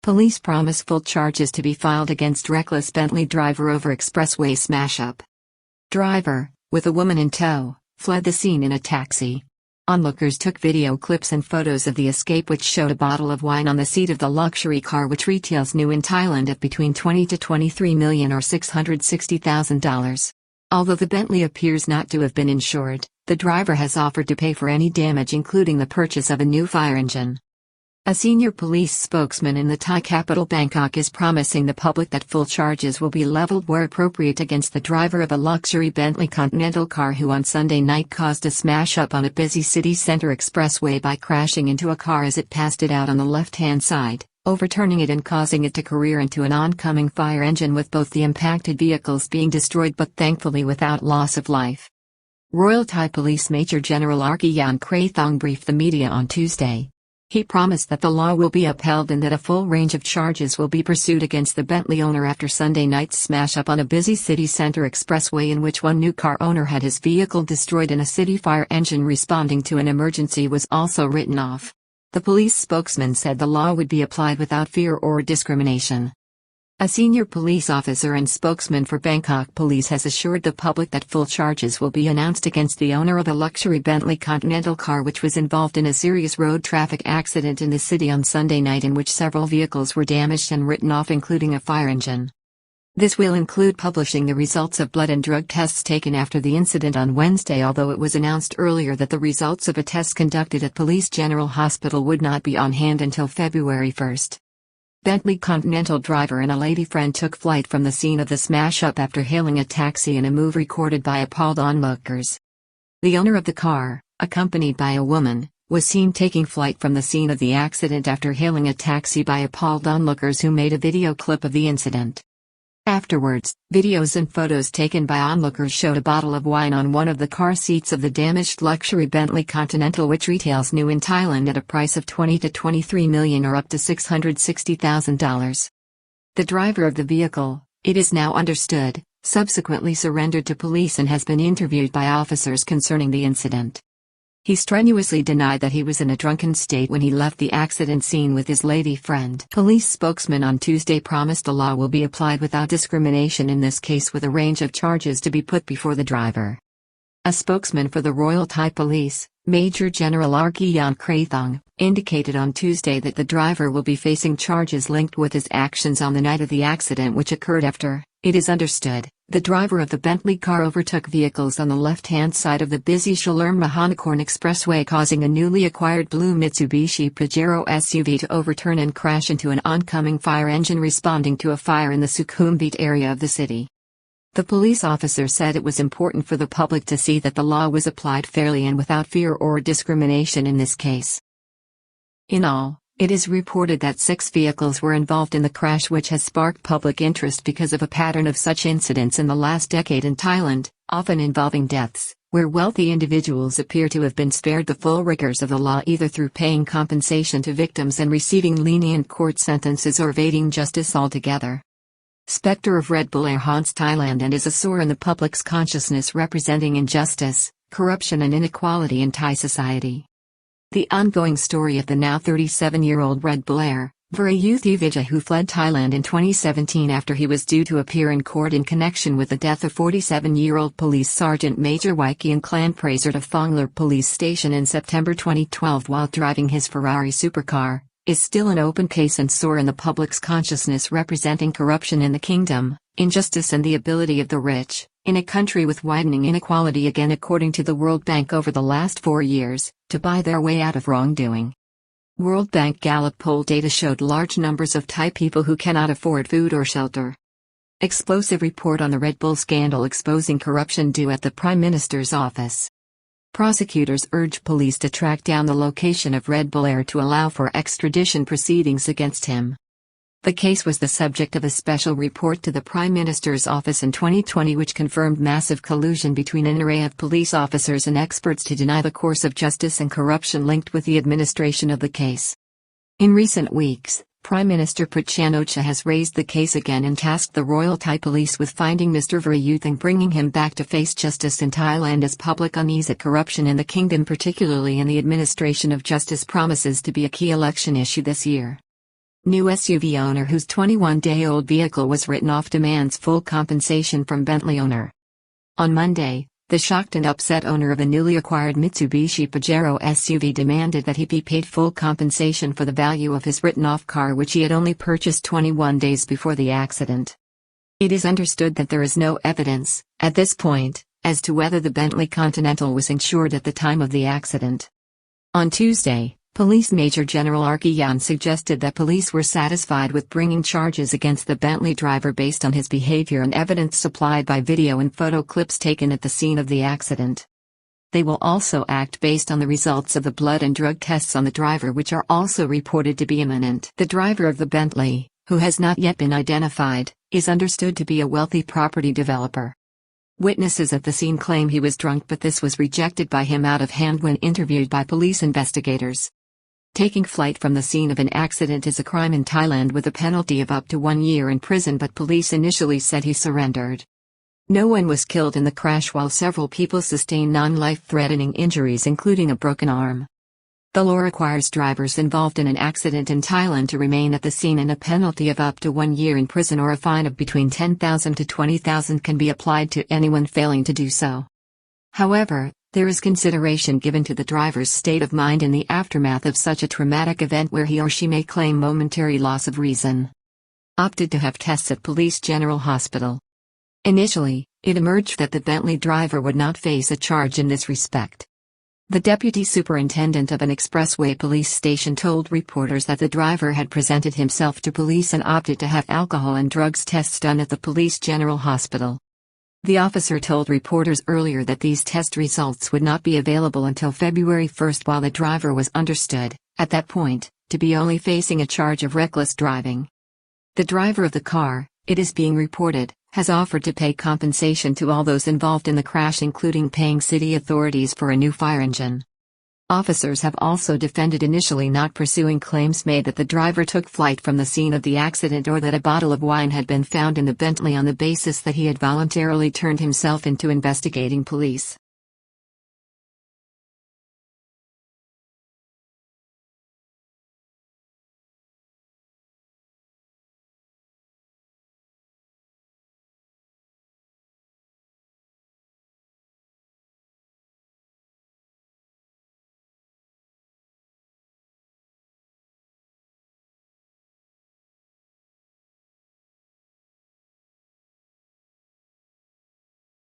Police promise full charges to be filed against reckless Bentley driver over expressway smash-up. Driver, with a woman in tow, fled the scene in a taxi. Onlookers took video clips and photos of the escape, which showed a bottle of wine on the seat of the luxury car, which retails new in Thailand at between 20 to 23 million or $660,000. Although the Bentley appears not to have been insured, the driver has offered to pay for any damage, including the purchase of a new fire engine. A senior police spokesman in the Thai capital Bangkok is promising the public that full charges will be leveled where appropriate against the driver of a luxury Bentley Continental car who on Sunday night caused a smash-up on a busy city center expressway by crashing into a car as it passed it out on the left-hand side, overturning it and causing it to career into an oncoming fire engine, with both the impacted vehicles being destroyed but thankfully without loss of life. Royal Thai Police Major General Arkiyan Krathong briefed the media on Tuesday. He promised that the law will be upheld and that a full range of charges will be pursued against the Bentley owner after Sunday night's smash-up on a busy city center expressway, in which one new car owner had his vehicle destroyed and a city fire engine responding to an emergency was also written off. The police spokesman said the law would be applied without fear or discrimination. A senior police officer and spokesman for Bangkok Police has assured the public that full charges will be announced against the owner of a luxury Bentley Continental car which was involved in a serious road traffic accident in the city on Sunday night, in which several vehicles were damaged and written off, including a fire engine. This will include publishing the results of blood and drug tests taken after the incident on Wednesday, although it was announced earlier that the results of a test conducted at Police General Hospital would not be on hand until February 1. Bentley Continental driver and a lady friend took flight from the scene of the smash-up after hailing a taxi in a move recorded by appalled onlookers. The owner of the car, accompanied by a woman, was seen taking flight from the scene of the accident after hailing a taxi by appalled onlookers who made a video clip of the incident. Afterwards, videos and photos taken by onlookers showed a bottle of wine on one of the car seats of the damaged luxury Bentley Continental, which retails new in Thailand at a price of 20 to 23 million or up to $660,000. The driver of the vehicle, it is now understood, subsequently surrendered to police and has been interviewed by officers concerning the incident. He strenuously denied that he was in a drunken state when he left the accident scene with his lady friend. Police spokesman on Tuesday promised the law will be applied without discrimination in this case, with a range of charges to be put before the driver. A spokesman for the Royal Thai Police, Major General Arkiyan Krathong, indicated on Tuesday that the driver will be facing charges linked with his actions on the night of the accident, which occurred after, it is understood, the driver of the Bentley car overtook vehicles on the left-hand side of the busy Shalerm Mahanakorn Expressway, causing a newly acquired blue Mitsubishi Pajero SUV to overturn and crash into an oncoming fire engine responding to a fire in the Sukhumvit area of the city. The police officer said it was important for the public to see that the law was applied fairly and without fear or discrimination in this case. In all, it is reported that 6 vehicles were involved in the crash, which has sparked public interest because of a pattern of such incidents in the last decade in Thailand, often involving deaths, where wealthy individuals appear to have been spared the full rigors of the law, either through paying compensation to victims and receiving lenient court sentences or evading justice altogether. Spectre of Red Bull Air haunts Thailand and is a sore in the public's consciousness, representing injustice, corruption and inequality in Thai society. The ongoing story of the now 37-year-old Red Bull Air, Virayuthi Vijay, who fled Thailand in 2017 after he was due to appear in court in connection with the death of 47-year-old Police Sergeant Major Wykian Clanpraser at Phongler Police Station in September 2012 while driving his Ferrari supercar, is still an open case and sore in the public's consciousness, representing corruption in the kingdom, injustice and the ability of the rich, in a country with widening inequality again according to the World Bank over the last 4 years, to buy their way out of wrongdoing. World Bank Gallup poll data showed large numbers of Thai people who cannot afford food or shelter. Explosive report on the Red Bull scandal exposing corruption due at the Prime Minister's office. Prosecutors urge police to track down the location of Red Bull Air to allow for extradition proceedings against him. The case was the subject of a special report to the Prime Minister's office in 2020, which confirmed massive collusion between an array of police officers and experts to deny the course of justice and corruption linked with the administration of the case. In recent weeks, Prime Minister Prayut Chan-o-cha has raised the case again and tasked the Royal Thai Police with finding Mr. Virayuth and bringing him back to face justice in Thailand, as public unease at corruption in the kingdom, particularly in the administration of justice, promises to be a key election issue this year. New SUV owner whose 21-day-old vehicle was written off demands full compensation from Bentley owner. On Monday, the shocked and upset owner of a newly acquired Mitsubishi Pajero SUV demanded that he be paid full compensation for the value of his written-off car, which he had only purchased 21 days before the accident. It is understood that there is no evidence, at this point, as to whether the Bentley Continental was insured at the time of the accident. On Tuesday, Police Major General Arki Yan suggested that police were satisfied with bringing charges against the Bentley driver based on his behavior and evidence supplied by video and photo clips taken at the scene of the accident. They will also act based on the results of the blood and drug tests on the driver, which are also reported to be imminent. The driver of the Bentley, who has not yet been identified, is understood to be a wealthy property developer. Witnesses at the scene claim he was drunk, but this was rejected by him out of hand when interviewed by police investigators. Taking flight from the scene of an accident is a crime in Thailand with a penalty of up to 1 year in prison, but police initially said he surrendered. No one was killed in the crash, while several people sustained non-life-threatening injuries, including a broken arm. The law requires drivers involved in an accident in Thailand to remain at the scene, and a penalty of up to 1 year in prison or a fine of between 10,000 to 20,000 can be applied to anyone failing to do so. However, there is consideration given to the driver's state of mind in the aftermath of such a traumatic event, where he or she may claim momentary loss of reason. Opted to have tests at Police General Hospital. Initially, it emerged that the Bentley driver would not face a charge in this respect. The deputy superintendent of an expressway police station told reporters that the driver had presented himself to police and opted to have alcohol and drugs tests done at the Police General Hospital. The officer told reporters earlier that these test results would not be available until February 1, while the driver was understood, at that point, to be only facing a charge of reckless driving. The driver of the car, it is being reported, has offered to pay compensation to all those involved in the crash, including paying city authorities for a new fire engine. Officers have also defended initially not pursuing claims made that the driver took flight from the scene of the accident or that a bottle of wine had been found in the Bentley, on the basis that he had voluntarily turned himself in to investigating police.